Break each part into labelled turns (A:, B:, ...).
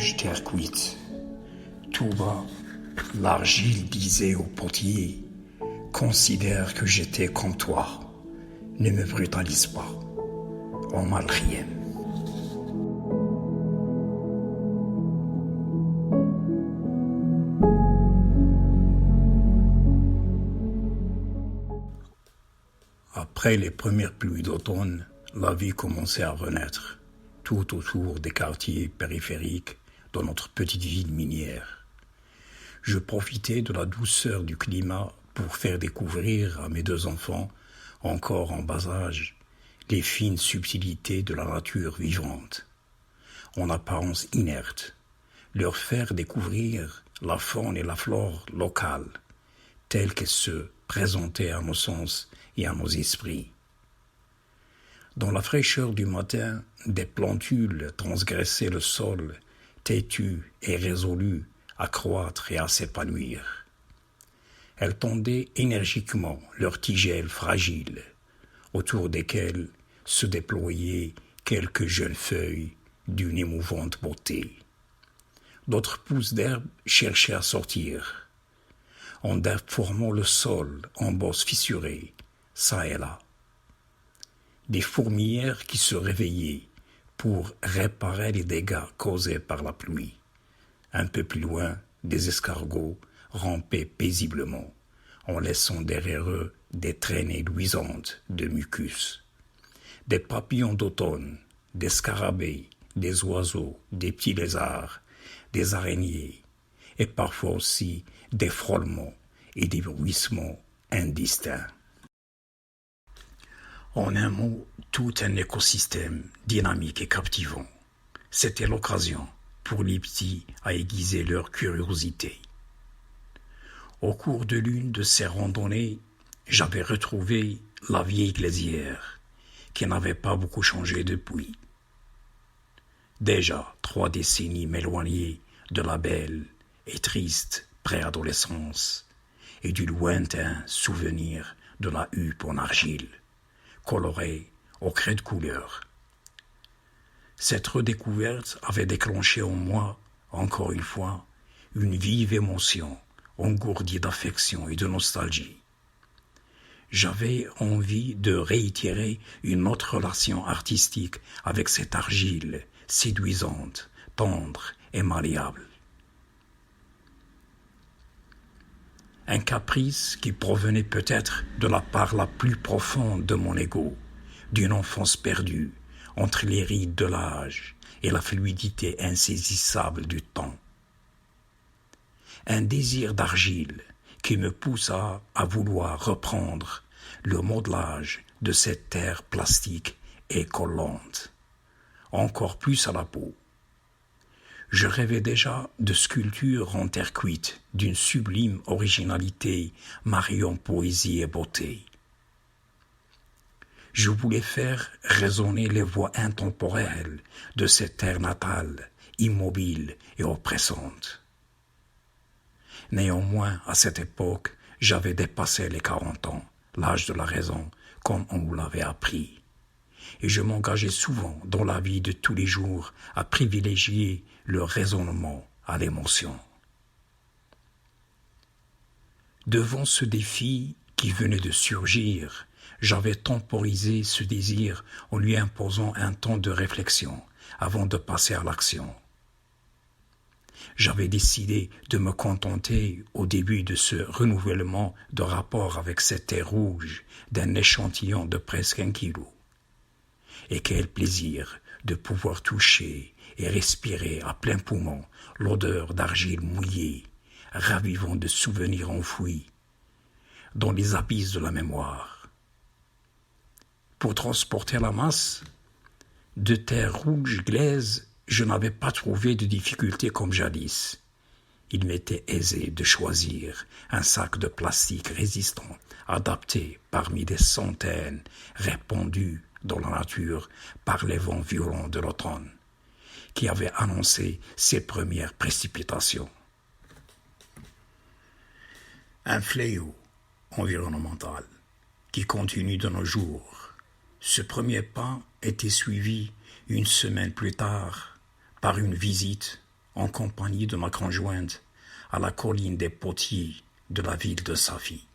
A: plage terre cuite. Tout bas, l'argile disait au potier: considère que j'étais comme toi, ne me brutalise pas. Omar Khayyam. Après les premières pluies d'automne, la vie commençait à renaître, tout autour des quartiers périphériques de notre petite ville minière. Je profitais de la douceur du climat pour faire découvrir à mes deux enfants, encore en bas âge, les fines subtilités de la nature vivante. En apparence inerte, leur faire découvrir la faune et la flore locales, telles qu'elles se présentaient à nos sens et à nos esprits. Dans la fraîcheur du matin, des plantules transgressaient le sol, têtues et résolues à croître et à s'épanouir. Elles tendaient énergiquement leurs tigelles fragiles, autour desquelles se déployaient quelques jeunes feuilles d'une émouvante beauté. D'autres pousses d'herbe cherchaient à sortir, en déformant le sol en bosses fissurées, çà et là. Des fourmilières qui se réveillaient pour réparer les dégâts causés par la pluie. Un peu plus loin, des escargots rampaient paisiblement, en laissant derrière eux des traînées luisantes de mucus. Des papillons d'automne, des scarabées, des oiseaux, des petits lézards, des araignées, et parfois aussi des frôlements et des bruissements indistincts. En un mot, tout un écosystème dynamique et captivant. C'était l'occasion pour les petits à aiguiser leur curiosité. Au cours de l'une de ces randonnées, j'avais retrouvé la vieille glacière, qui n'avait pas beaucoup changé depuis. Déjà 3 décennies m'éloignaient de la belle et triste préadolescence et du lointain souvenir de la huppe en argile, colorée au craie de couleur. Cette redécouverte avait déclenché en moi, encore une fois, une vive émotion, engourdie d'affection et de nostalgie. J'avais envie de réitérer une autre relation artistique avec cette argile séduisante, tendre et malléable. Un caprice qui provenait peut-être de la part la plus profonde de mon ego, d'une enfance perdue entre les rides de l'âge et la fluidité insaisissable du temps. Un désir d'argile qui me poussa à vouloir reprendre le modelage de cette terre plastique et collante, encore plus à la peau. Je rêvais déjà de sculptures en terre cuite d'une sublime originalité mariant poésie et beauté. Je voulais faire résonner les voix intemporelles de cette terre natale, immobile et oppressante. Néanmoins, à cette époque, j'avais dépassé les 40 ans, l'âge de la raison, comme on me l'avait appris. Et je m'engageais souvent dans la vie de tous les jours à privilégier le raisonnement à l'émotion. Devant ce défi qui venait de surgir, j'avais temporisé ce désir en lui imposant un temps de réflexion avant de passer à l'action. J'avais décidé de me contenter au début de ce renouvellement de rapport avec cette terre rouge d'un échantillon de presque 1 kilo. Et quel plaisir de pouvoir toucher et respirer à plein poumon l'odeur d'argile mouillée, ravivant de souvenirs enfouis dans les abysses de la mémoire. Pour transporter la masse de terre rouge glaise, je n'avais pas trouvé de difficulté comme jadis. Il m'était aisé de choisir un sac de plastique résistant, adapté parmi des centaines répandus dans la nature par les vents violents de l'automne, qui avaient annoncé ses premières précipitations. Un fléau environnemental qui continue de nos jours. Ce premier pas était suivi une semaine plus tard par une visite en compagnie de ma conjointe, à la colline des Potiers de la ville de Safi,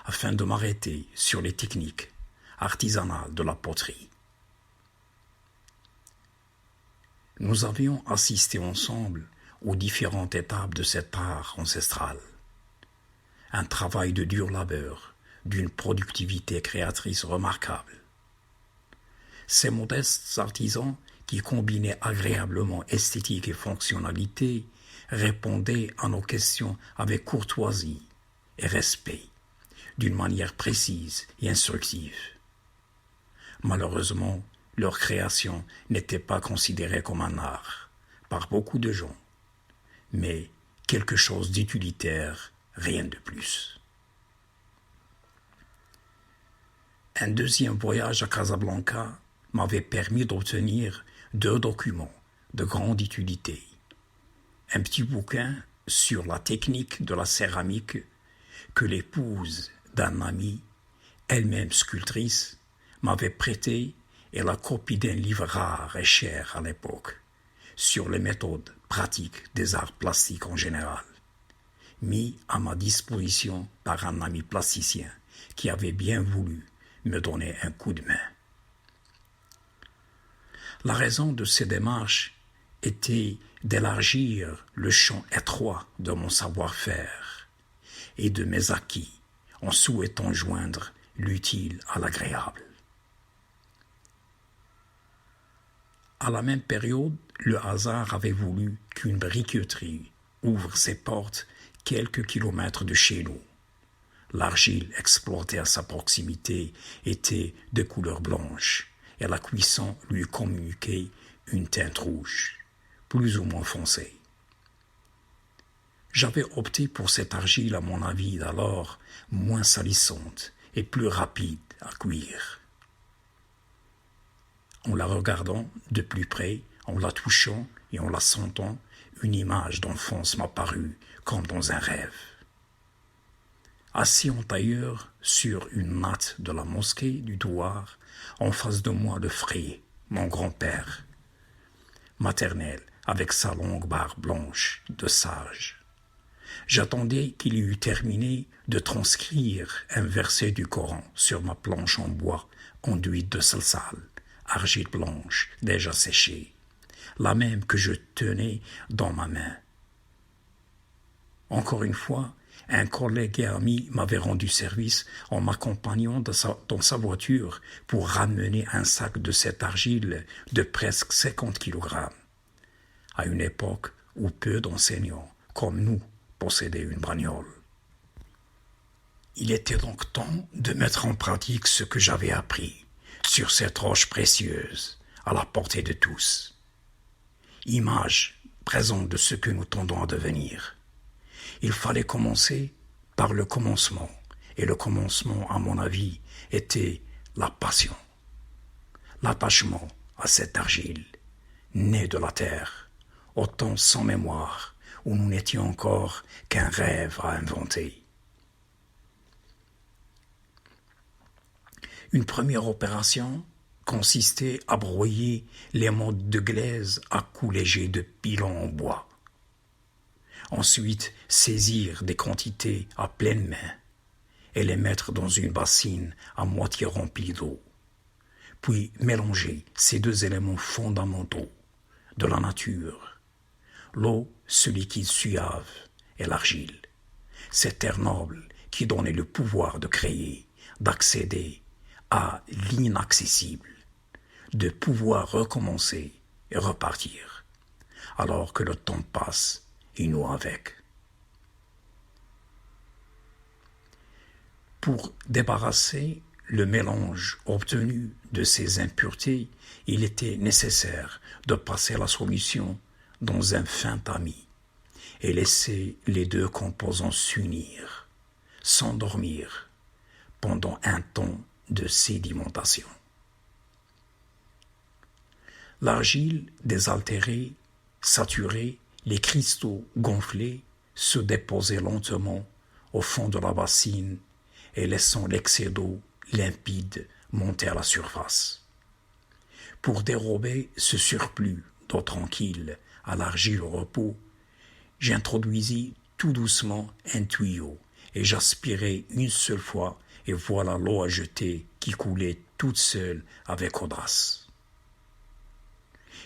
A: afin de m'arrêter sur les techniques artisanales de la poterie. Nous avions assisté ensemble aux différentes étapes de cet art ancestral. Un travail de dur labeur, d'une productivité créatrice remarquable. Ces modestes artisans qui combinaient agréablement esthétique et fonctionnalité répondaient à nos questions avec courtoisie et respect, d'une manière précise et instructive. Malheureusement, leur création n'était pas considérée comme un art par beaucoup de gens, mais quelque chose d'utilitaire, rien de plus. Un deuxième voyage à Casablanca m'avait permis d'obtenir 2 documents de grande utilité. Un petit bouquin sur la technique de la céramique que l'épouse d'un ami, elle-même sculptrice, m'avait prêté, et la copie d'un livre rare et cher à l'époque sur les méthodes pratiques des arts plastiques en général, mis à ma disposition par un ami plasticien qui avait bien voulu me donner un coup de main. La raison de ces démarches était d'élargir le champ étroit de mon savoir-faire et de mes acquis en souhaitant joindre l'utile à l'agréable. À la même période, le hasard avait voulu qu'une briqueterie ouvre ses portes quelques kilomètres de chez nous. L'argile exploitée à sa proximité était de couleur blanche et la cuisson lui communiquait une teinte rouge, plus ou moins foncée. J'avais opté pour cette argile à mon avis d'alors moins salissante et plus rapide à cuire. En la regardant de plus près, en la touchant et en la sentant, une image d'enfance m'apparut comme dans un rêve. Assis en tailleur sur une natte de la mosquée du douar, en face de moi le frère, mon grand-père, maternel, avec sa longue barbe blanche de sage. J'attendais qu'il eût terminé de transcrire un verset du Coran sur ma planche en bois enduite de salsal, argile blanche déjà séchée, la même que je tenais dans ma main. Encore une fois, un collègue et ami m'avait rendu service en m'accompagnant dans sa voiture pour ramener un sac de cette argile de presque 50 kg, à une époque où peu d'enseignants, comme nous, possédaient une bagnole. Il était donc temps de mettre en pratique ce que j'avais appris sur cette roche précieuse, à la portée de tous. Image présente de ce que nous tendons à devenir. Il fallait commencer par le commencement, et le commencement, à mon avis, était la passion, l'attachement à cette argile, née de la terre, au temps sans mémoire, où nous n'étions encore qu'un rêve à inventer. Une première opération consistait à broyer les modes de glaise à coups légers de pilon en bois. Ensuite, saisir des quantités à pleine main et les mettre dans une bassine à moitié remplie d'eau. Puis mélanger ces 2 éléments fondamentaux de la nature, l'eau, ce liquide suave, et l'argile, cette terre noble qui donnait le pouvoir de créer, d'accéder à l'inaccessible, de pouvoir recommencer et repartir, alors que le temps passe et nous avec. Pour débarrasser le mélange obtenu de ces impuretés, il était nécessaire de passer la solution dans un fin tamis et laisser les 2 composants s'unir, s'endormir pendant un temps de sédimentation. L'argile désaltérée, saturée, les cristaux gonflés se déposaient lentement au fond de la bassine et laissant l'excès d'eau limpide monter à la surface. Pour dérober ce surplus d'eau tranquille à l'argile au repos, j'introduisis tout doucement un tuyau et j'aspirai une seule fois et voilà l'eau à jeter qui coulait toute seule avec audace.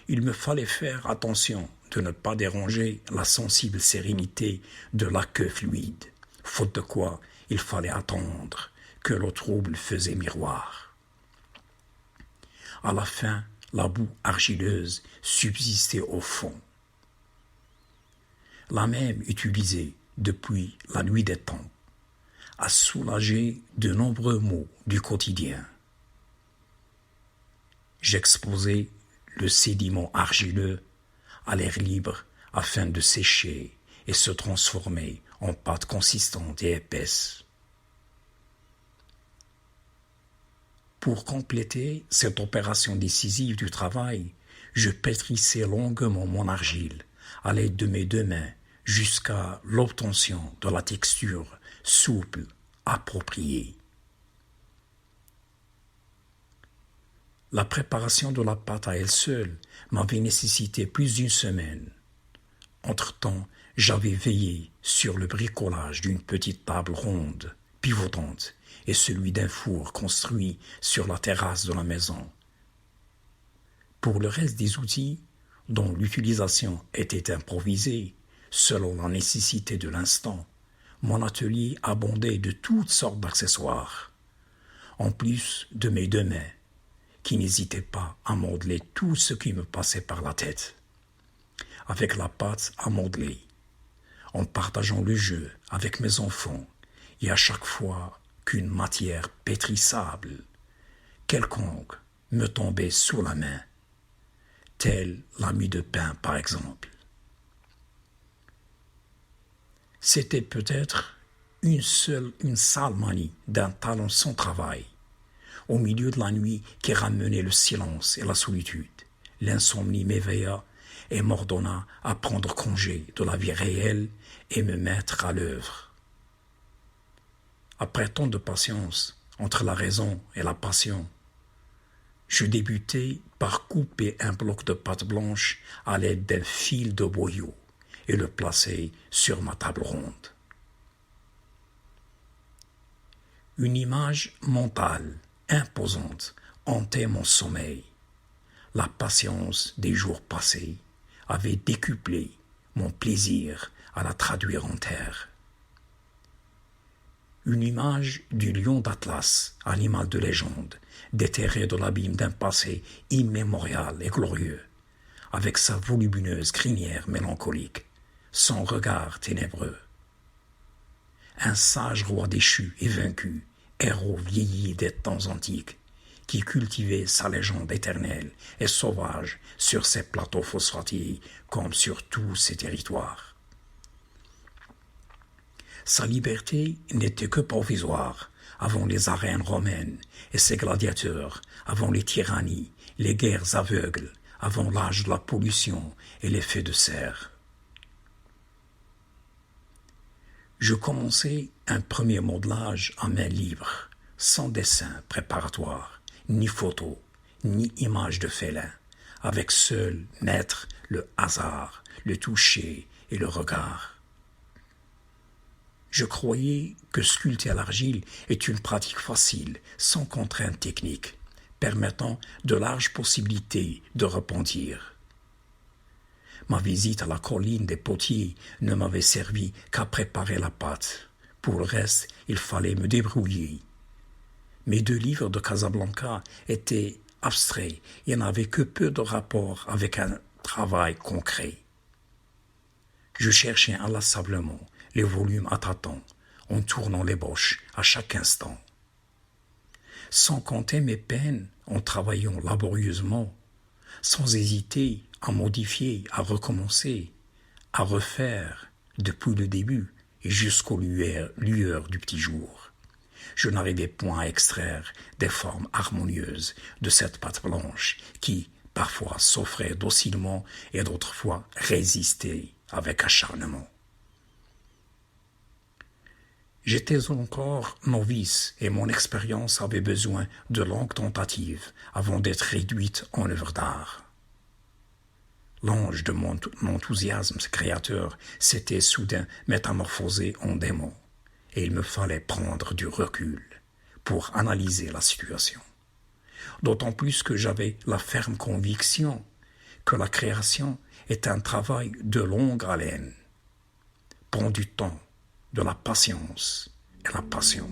A: Il me fallait faire attention de ne pas déranger la sensible sérénité de la queue fluide, faute de quoi il fallait attendre que l'eau trouble faisait miroir. À la fin, la boue argileuse subsistait au fond. La même utilisée depuis la nuit des temps, a soulagé de nombreux maux du quotidien. J'exposais le sédiment argileux à l'air libre afin de sécher et se transformer en pâte consistante et épaisse. Pour compléter cette opération décisive du travail, je pétrissais longuement mon argile à l'aide de mes deux mains jusqu'à l'obtention de la texture souple, appropriée. La préparation de la pâte à elle seule m'avait nécessité plus d'une semaine. Entre-temps, j'avais veillé sur le bricolage d'une petite table ronde, pivotante, et celui d'un four construit sur la terrasse de la maison. Pour le reste des outils, dont l'utilisation était improvisée, selon la nécessité de l'instant, mon atelier abondait de toutes sortes d'accessoires, en plus de mes deux mains, qui n'hésitaient pas à modeler tout ce qui me passait par la tête. Avec la pâte à modeler, en partageant le jeu avec mes enfants, et à chaque fois qu'une matière pétrissable, quelconque, me tombait sous la main, tel la mie de pain par exemple. C'était peut-être une sale manie d'un talent sans travail, au milieu de la nuit qui ramenait le silence et la solitude. L'insomnie m'éveilla et m'ordonna à prendre congé de la vie réelle et me mettre à l'œuvre. Après tant de patience entre la raison et la passion, je débutai par couper un bloc de pâte blanche à l'aide d'un fil de boyau et le placer sur ma table ronde. Une image mentale imposante hantait mon sommeil. La patience des jours passés avait décuplé mon plaisir à la traduire en terre. Une image du lion d'Atlas, animal de légende, déterré de l'abîme d'un passé immémorial et glorieux, avec sa volumineuse crinière mélancolique, son regard ténébreux. Un sage roi déchu et vaincu, héros vieilli des temps antiques, qui cultivait sa légende éternelle et sauvage sur ses plateaux phosphatiques comme sur tous ses territoires. Sa liberté n'était que provisoire avant les arènes romaines et ses gladiateurs, avant les tyrannies, les guerres aveugles, avant l'âge de la pollution et l'effet de serre. Je commençai un premier modelage à main libre, sans dessin préparatoire, ni photo, ni image de félin, avec seul maître le hasard, le toucher et le regard. Je croyais que sculpter à l'argile est une pratique facile, sans contraintes techniques, permettant de larges possibilités de repentir. Ma visite à la colline des potiers ne m'avait servi qu'à préparer la pâte. Pour le reste, il fallait me débrouiller. Mes 2 livres de Casablanca étaient abstraits et n'avaient que peu de rapport avec un travail concret. Je cherchais inlassablement les volumes à tâtons, en tournant l'ébauche à chaque instant. Sans compter mes peines en travaillant laborieusement, sans hésiter à modifier, à recommencer, à refaire depuis le début et jusqu'aux lueurs du petit jour. Je n'arrivais point à extraire des formes harmonieuses de cette pâte blanche qui, parfois, s'offrait docilement et d'autres fois résistait avec acharnement. J'étais encore novice et mon expérience avait besoin de longues tentatives avant d'être réduite en œuvre d'art. L'ange de mon enthousiasme créateur s'était soudain métamorphosé en démon, et il me fallait prendre du recul pour analyser la situation. D'autant plus que j'avais la ferme conviction que la création est un travail de longue haleine, prend du temps, de la patience et la passion.